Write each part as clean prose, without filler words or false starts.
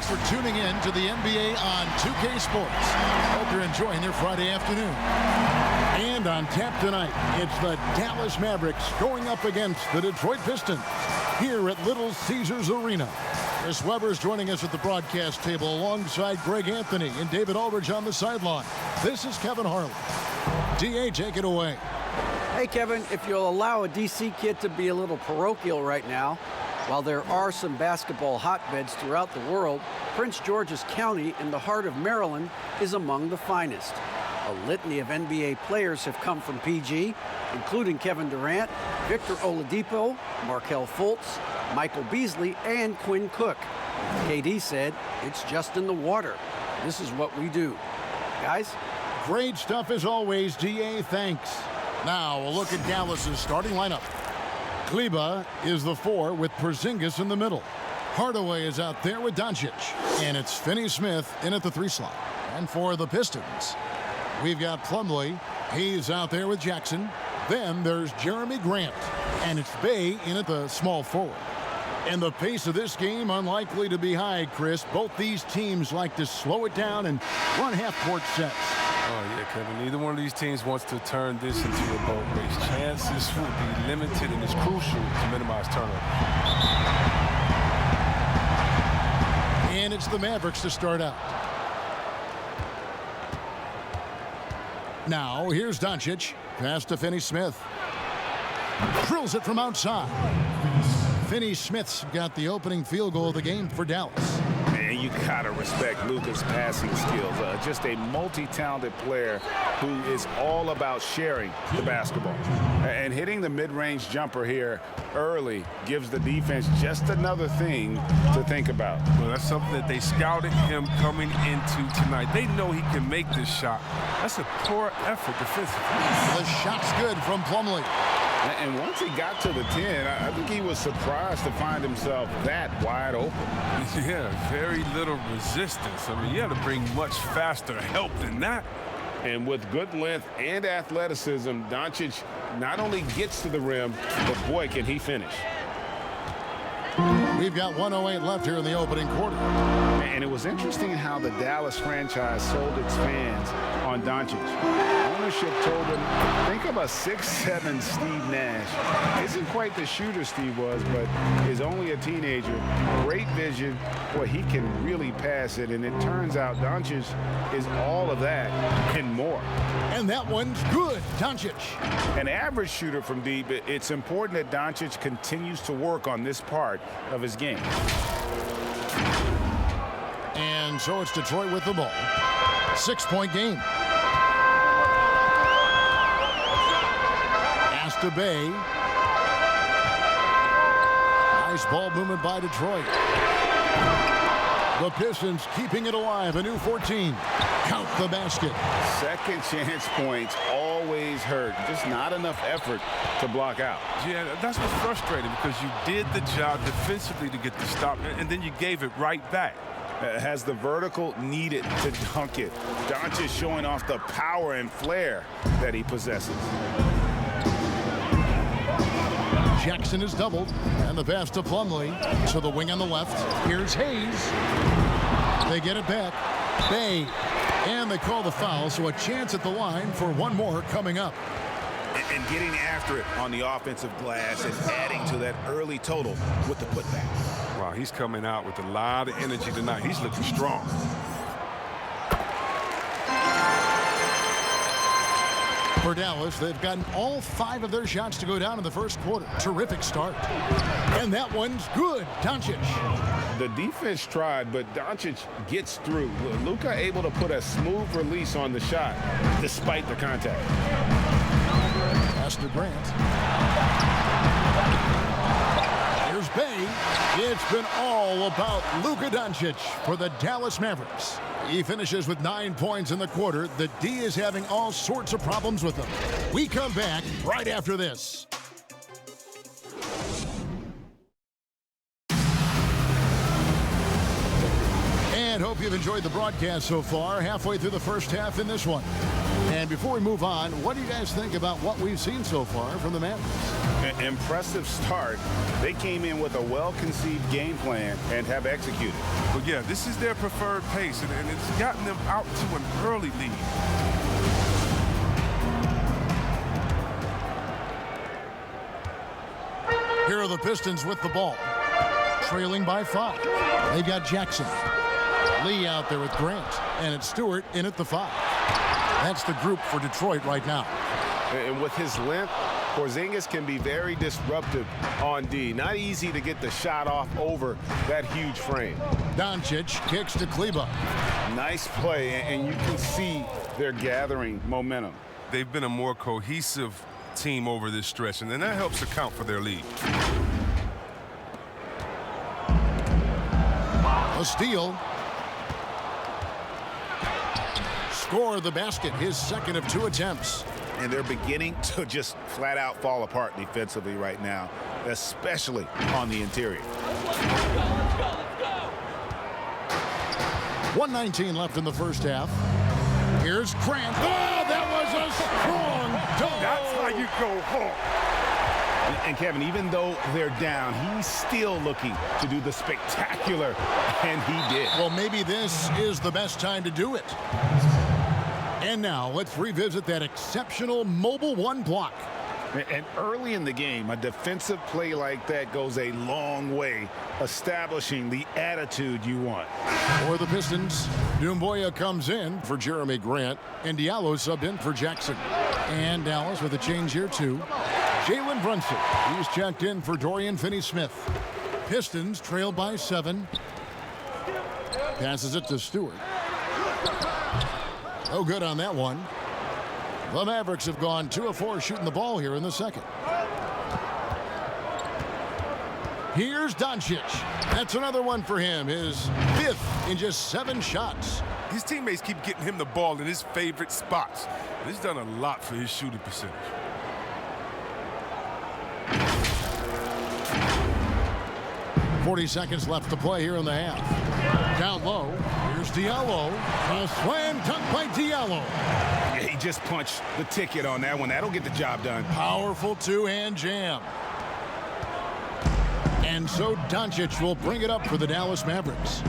for tuning in to the NBA on 2K Sports. Hope you're enjoying your Friday afternoon. And on tap tonight, it's the Dallas Mavericks going up against the Detroit Pistons here at Little Caesars Arena. Chris Webber's joining us at the broadcast table alongside Greg Anthony and David Aldridge on the sideline. This is Kevin Harlan. DA, take it away. Hey, Kevin, if you'll allow a DC kid to be a little parochial right now, while there are some basketball hotbeds throughout the world, Prince George's County in the heart of Maryland is among the finest. A litany of NBA players have come from PG, including Kevin Durant, Victor Oladipo, Markelle Fultz, Michael Beasley, and Quinn Cook. KD said, "It's just in the water. This is what we do." Guys? Great stuff as always, DA. Thanks. Now, a look at Dallas's starting lineup. Kleba is the 4 with Porzingis in the middle. Hardaway is out there with Doncic. And it's Finney-Smith in at the 3 slot. And for the Pistons, we've got Plumlee. He's out there with Jackson. Then there's Jeremy Grant. And it's Bey in at the small forward. And the pace of this game unlikely to be high, Chris. Both these teams like to slow it down and run half-court sets. Oh, yeah, Kevin. Neither one of these teams wants to turn this into a boat race. Chances will be limited, and it's crucial to minimize turnover. And it's the Mavericks to start out. Now, here's Doncic. Pass to Finney-Smith. Drills it from outside. Finney-Smith's got the opening field goal of the game for Dallas. And you gotta respect Luka's passing skills. Just a multi-talented player who is all about sharing the basketball. And hitting the mid-range jumper here early gives the defense just another thing to think about. Well, that's something that they scouted him coming into tonight. They know he can make this shot. That's a poor effort defensively. The shot's good from Plumlee. And once he got to the 10, I think he was surprised to find himself that wide open. Yeah, very little resistance. I mean, you had to bring much faster help than that. And with good length and athleticism, Doncic not only gets to the rim, but boy, can he finish. We've got 1:08 left here in the opening quarter. And it was interesting how the Dallas franchise sold its fans on Doncic. Ownership told them, think of a 6'7" Steve Nash. Isn't quite the shooter Steve was, but is only a teenager. Great vision. Boy, he can really pass it. And it turns out Doncic is all of that and more. And that one's good. Doncic. An average shooter from deep, it's important that Doncic continues to work on this part of his game. And so it's Detroit with the ball. 6-point game. Pass to Bey. Nice ball movement by Detroit. The Pistons keeping it alive. A new 14. Count the basket. Second chance points always hurt. Just not enough effort to block out. Yeah, that's what's frustrating because you did the job defensively to get the stop, and then you gave it right back. Has the vertical needed to dunk it. Doncic showing off the power and flair that he possesses. Jackson is doubled, and the pass to Plumlee to the wing on the left. Here's Hayes. They get it back. Bey. And they call the foul, so a chance at the line for one more coming up. And getting after it on the offensive glass and adding to that early total with the putback. Wow, he's coming out with a lot of energy tonight. He's looking strong. For Dallas, they've gotten all 5 of their shots to go down in the first quarter. Terrific start. And that one's good. Doncic. The defense tried, but Doncic gets through. Luka able to put a smooth release on the shot despite the contact. Pass to Grant. Here's Bey. It's been all about Luka Doncic for the Dallas Mavericks. He finishes with 9 points in the quarter. The D is having all sorts of problems with him. We come back right after this. And hope you've enjoyed the broadcast so far. Halfway through the first half in this one. And before we move on, what do you guys think about what we've seen so far from the Mavericks? An impressive start. They came in with a well-conceived game plan and have executed. But yeah, this is their preferred pace, and it's gotten them out to an early lead. Here are the Pistons with the ball, trailing by 5. They've got Jackson. Lee out there with Grant, and it's Stewart in at the 5. That's the group for Detroit right now. And with his length, Porzingis can be very disruptive on D. Not easy to get the shot off over that huge frame. Doncic kicks to Kleber. Nice play, and you can see they're gathering momentum. They've been a more cohesive team over this stretch, and then that helps account for their lead. A steal. Score the basket, his second of 2 attempts. And they're beginning to just flat out fall apart defensively right now, especially on the interior. 1:19 left in the first half. Here's Grant. Oh, that was a strong dunk. That's how you go home. And Kevin, even though they're down, he's still looking to do the spectacular, and he did. Well, maybe this is the best time to do it. And now let's revisit that exceptional mobile 1 block. And early in the game, a defensive play like that goes a long way, establishing the attitude you want. For the Pistons, Doumbouya comes in for Jeremy Grant, and Diallo subbed in for Jackson. And Dallas with a change here too. Jalen Brunson, he's checked in for Dorian Finney-Smith. Pistons trail by 7. Passes it to Stewart. No good on that one. The Mavericks have gone 2 of 4 shooting the ball here in the second. Here's Doncic. That's another one for him. His 5th in just 7 shots. His teammates keep getting him the ball in his favorite spots. This has done a lot for his shooting percentage. .40 seconds left to play here in the half. Down low. Here's Diallo. A slam dunk by Diallo. Yeah, he just punched the ticket on that one. That'll get the job done. Powerful 2-hand jam. And so Doncic will bring it up for the Dallas Mavericks.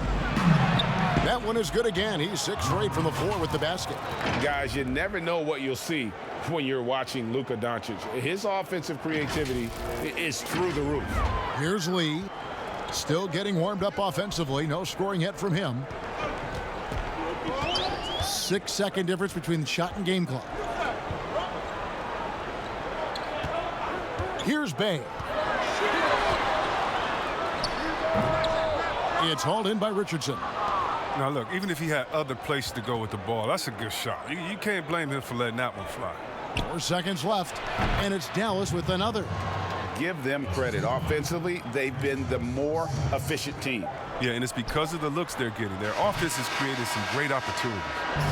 That one is good again. He's 6 for 8 from the floor with the basket. Guys, you never know what you'll see when you're watching Luka Doncic. His offensive creativity is through the roof. Here's Lee. Still getting warmed up offensively. No scoring yet from him. 6-second difference between the shot and game clock. Here's Bay. It's hauled in by Richardson. Now, look, even if he had other places to go with the ball, that's a good shot. You can't blame him for letting that one fly. 4 seconds left, and it's Dallas with another. Give them credit. Offensively, they've been the more efficient team. Yeah, and it's because of the looks they're getting. Their offense has created some great opportunities.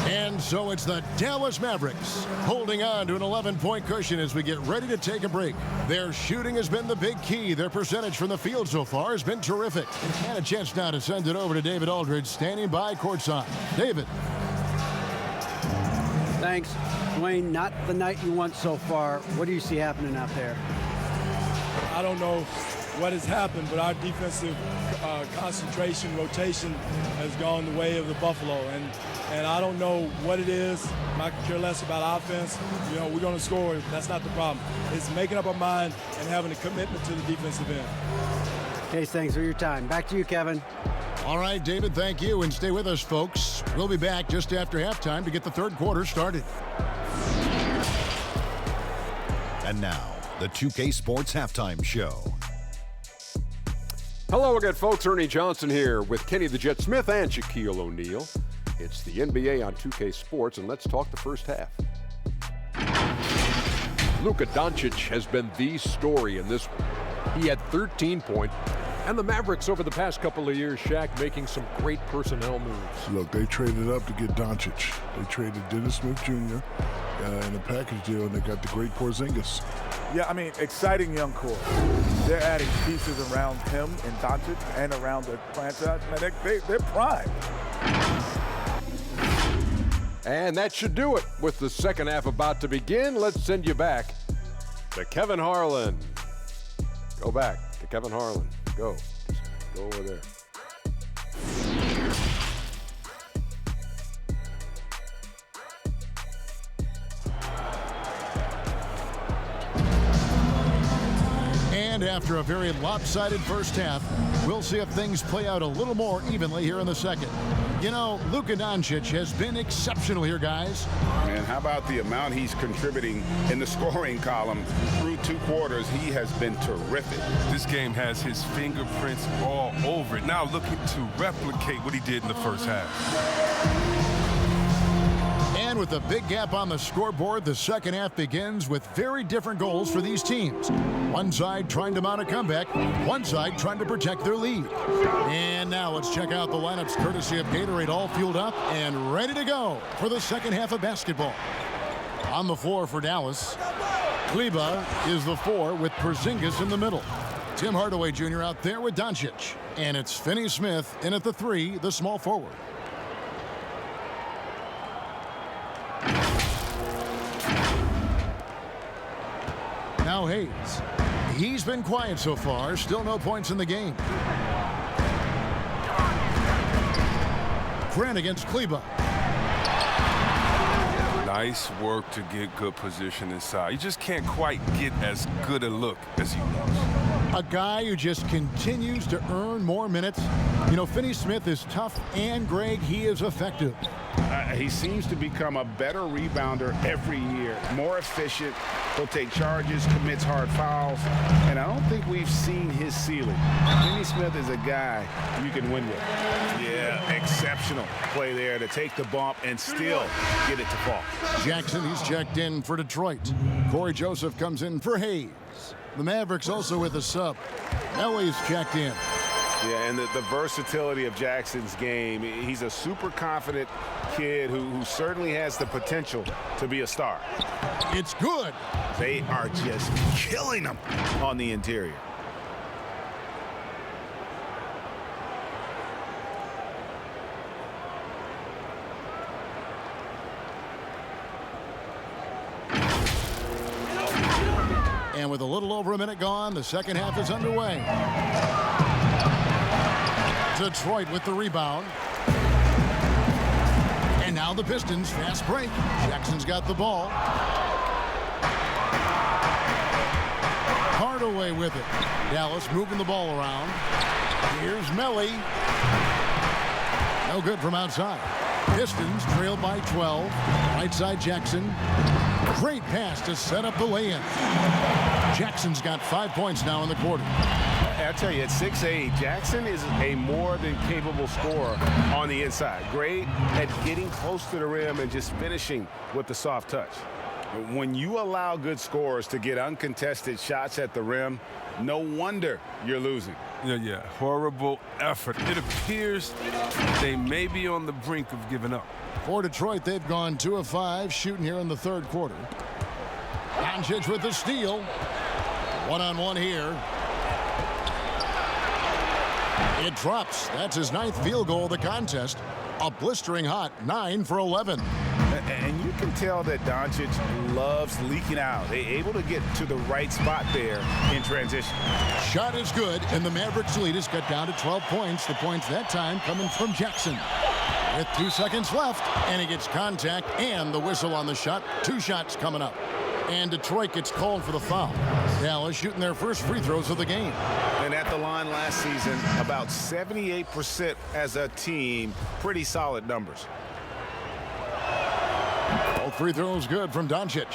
And so it's the Dallas Mavericks holding on to an 11-point cushion as we get ready to take a break. Their shooting has been the big key. Their percentage from the field so far has been terrific. And a chance now to send it over to David Aldridge, standing by courtside. David. Thanks. Dwayne, not the night you want so far. What do you see happening out there? I don't know what has happened, but our defensive concentration, rotation has gone the way of the Buffalo. And I don't know what it is. I can care less about offense. You know, we're going to score. That's not the problem. It's making up our mind and having a commitment to the defensive end. Okay, thanks for your time. Back to you, Kevin. All right, David, thank you. And stay with us, folks. We'll be back just after halftime to get the third quarter started. And now, the 2K Sports Halftime Show. Hello again, folks. Ernie Johnson here with Kenny the Jet Smith and Shaquille O'Neal. It's the NBA on 2K Sports, and let's talk the first half. Luka Doncic has been the story in this one. He had 13 points, and the Mavericks over the past couple of years, Shaq, making some great personnel moves. Look, they traded up to get Doncic. They traded Dennis Smith Jr. In a package deal, and they got the great Porzingis. Yeah, I mean, exciting young core. They're adding pieces around him and Doncic and around the franchise. Man, they're prime. And that should do it. With the second half about to begin, let's send you back to Kevin Harlan. Go back to Kevin Harlan. Go over there. And after a very lopsided first half, we'll see if things play out a little more evenly here in the second. You know, Luka Doncic has been exceptional here, guys. And how about the amount he's contributing in the scoring column through 2 quarters? He has been terrific. This game has his fingerprints all over it. Now looking to replicate what he did in the first half. And with a big gap on the scoreboard, the second half begins with very different goals for these teams. One side trying to mount a comeback, one side trying to protect their lead. And now let's check out the lineups courtesy of Gatorade, all fueled up and ready to go for the second half of basketball. On the floor for Dallas, Kleber is the 4 with Porzingis in the middle. Tim Hardaway Jr. out there with Doncic. And it's Finney Smith in at the 3, the small forward. Now Hayes. He's been quiet so far. Still no points in the game. Grant against Kleber. Nice work to get good position inside. You just can't quite get as good a look as he was. A guy who just continues to earn more minutes. You know, Finney Smith is tough, and Greg, he is effective. He seems to become a better rebounder every year, more efficient. He'll take charges, commits hard fouls, and I don't think we've seen his ceiling. Finney Smith is a guy you can win with. Yeah, exceptional play there to take the bump and still get it to fall. Jackson, he's checked in for Detroit. Corey Joseph comes in for Hayes. The Mavericks also with a sub. Ellie's checked in. Yeah, and the versatility of Jackson's game. He's a super confident kid who certainly has the potential to be a star. It's good. They are just killing him on the interior. And with a little over a minute gone, the second half is underway. Detroit with the rebound. And now the Pistons, fast break. Jackson's got the ball. Hardaway with it. Dallas moving the ball around. Here's Melly. No good from outside. Pistons trailed by 12. Right side Jackson. Great pass to set up the lay-in. Jackson's got 5 points now in the quarter. I'll tell you, at 6'8", Jackson is a more than capable scorer on the inside. Great at getting close to the rim and just finishing with the soft touch. When you allow good scorers to get uncontested shots at the rim, no wonder you're losing. Yeah, horrible effort. It appears they may be on the brink of giving up. For Detroit, they've gone 2 of 5 shooting here in the third quarter. Doncic with the steal. One-on-one here. It drops. That's his 9th field goal of the contest. A blistering hot 9 for 11. And you can tell that Doncic loves leaking out. They're able to get to the right spot there in transition. Shot is good, and the Mavericks lead has got down to 12 points. The points that time coming from Jackson. With 2 seconds left, and he gets contact and the whistle on the shot. 2 shots coming up. And Detroit gets called for the foul. Dallas shooting their first free throws of the game. And at the line last season, about 78% as a team. Pretty solid numbers. Both free throws good from Doncic.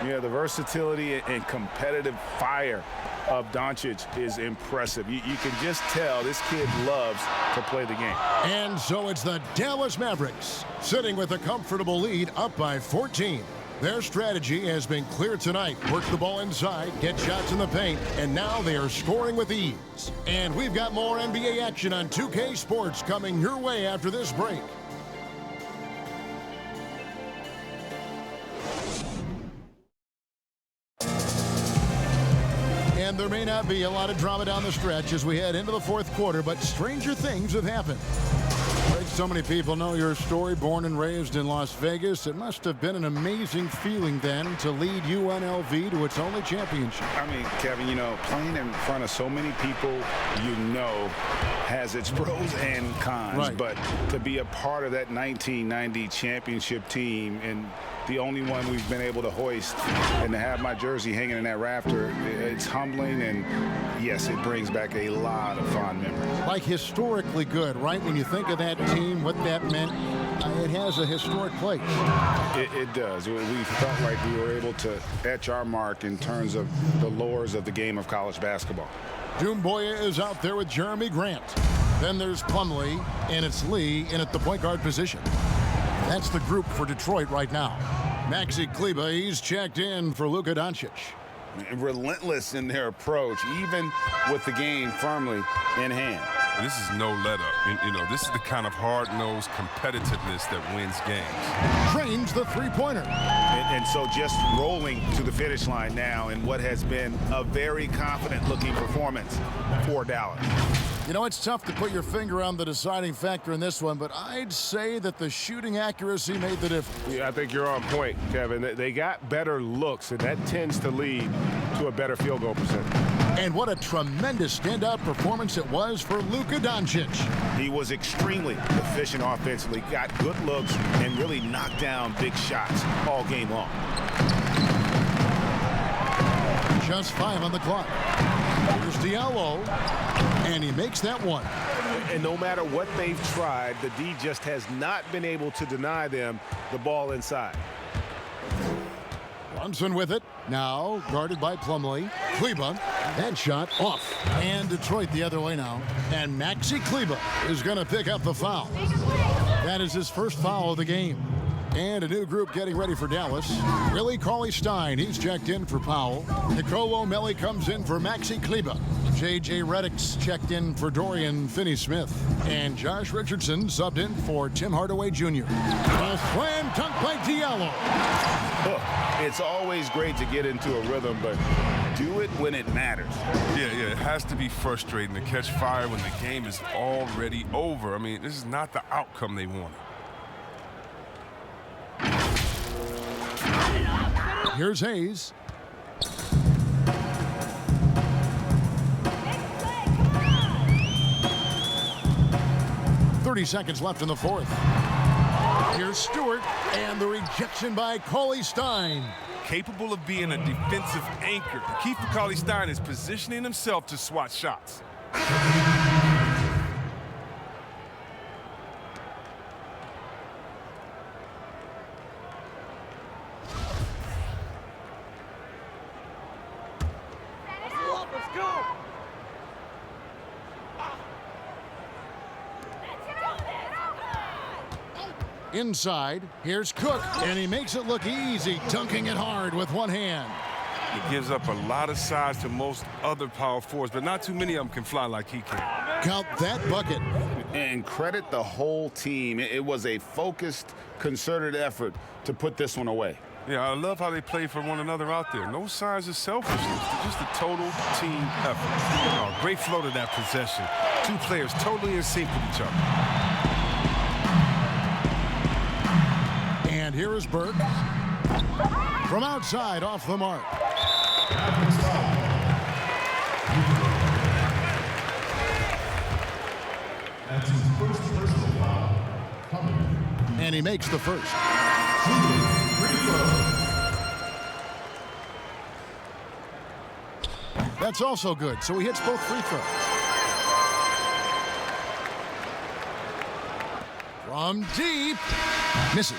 Yeah, the versatility and competitive fire of Doncic is impressive. You can just tell this kid loves to play the game. And so it's the Dallas Mavericks sitting with a comfortable lead up by 14. Their strategy has been clear tonight. Work the ball inside, get shots in the paint, and now they are scoring with ease. And we've got more NBA action on 2K Sports coming your way after this break. And there may not be a lot of drama down the stretch as we head into the fourth quarter, but stranger things have happened. Greg So many people know your story. Born and raised in Las Vegas, it must have been an amazing feeling then to lead UNLV to its only championship. I mean, Kevin, you know, playing in front of so many people, you know, has its pros and cons. Right. But to be a part of that 1990 championship team and the only one we've been able to hoist and to have my jersey hanging in that rafter, it's humbling, and yes, it brings back a lot of fond memories. Like historically good, right? When you think of that team, what that meant, it has a historic place. It does. We felt like we were able to etch our mark in terms of the lores of the game of college basketball. Doomboya is out there with Jeremy Grant. Then there's Plumlee, and it's Lee in at the point guard position. That's the group for Detroit right now. Maxi Kleber, he's checked in for Luka Doncic. Relentless in their approach, even with the game firmly in hand. This is no let-up. You know, this is the kind of hard-nosed competitiveness that wins games. Trains the three-pointer. And so just rolling to the finish line now in what has been a very confident-looking performance for Dallas. You know, it's tough to put your finger on the deciding factor in this one, but I'd say that the shooting accuracy made the difference. Yeah, I think you're on point, Kevin. They got better looks, and that tends to lead to a better field goal percentage. And what a tremendous standout performance it was for Luka Doncic. He was extremely efficient offensively, got good looks, and really knocked down big shots all game long. Just 5 on the clock. Here's Diallo, and he makes that one. And no matter what they've tried, the D just has not been able to deny them the ball inside. Brunson with it. Now guarded by Plumlee. Kleber, that shot off. And Detroit the other way now. And Maxi Kleber is going to pick up the foul. That is his first foul of the game. And a new group getting ready for Dallas. Willie Cauley-Stein, he's checked in for Powell. Nicolo Melli comes in for Maxi Kleber. J.J. Redick's checked in for Dorian Finney-Smith. And Josh Richardson subbed in for Tim Hardaway Jr. A slam dunk by Diallo. It's always great to get into a rhythm, but do it when it matters. Yeah, it has to be frustrating to catch fire when the game is already over. I mean, this is not the outcome they wanted. Here's Hayes. "30 seconds left in the fourth. Here's Stewart, and the rejection by Cauley-Stein. Capable of being a defensive anchor. The key for Cauley-Stein is positioning himself to swat shots. Inside, here's Cook, and he makes it look easy, dunking it hard with one hand. He gives up a lot of size to most other power forwards, but not too many of them can fly like he can. Count that bucket. And credit the whole team. It was a focused, concerted effort to put this one away. Yeah, I love how they play for one another out there. No signs of selfishness, just a total team effort. Great flow to that possession. Two players totally in sync with each other. And here is Burke. From outside, off the mark. And he makes the first. That's also good, so he hits both free throws. From deep, misses.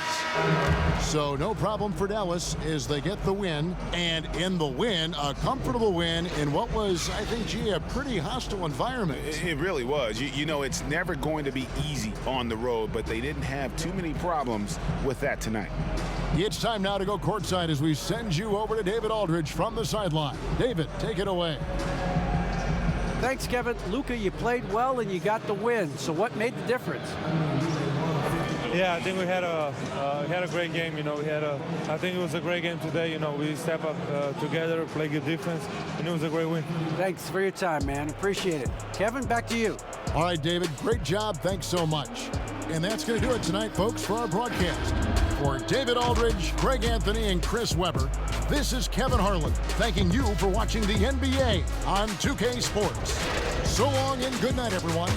So no problem for Dallas as they get the win. And in the win, a comfortable win in what was, I think, gee, a pretty hostile environment. It really was. You know, it's never going to be easy on the road, but they didn't have too many problems with that tonight. It's time now to go courtside as we send you over to David Aldridge from the sideline. David, take it away. Thanks, Kevin. Luka, you played well and you got the win. So what made the difference? Yeah, I think we had a great game. You know, I think it was a great game today. You know, we step up together, play good defense, and it was a great win. Thanks for your time, man. Appreciate it. Kevin, back to you. All right, David, great job. Thanks so much. And that's going to do it tonight, folks, for our broadcast. For David Aldridge, Greg Anthony, and Chris Webber, this is Kevin Harlan thanking you for watching the NBA on 2K Sports. So long and good night, everyone.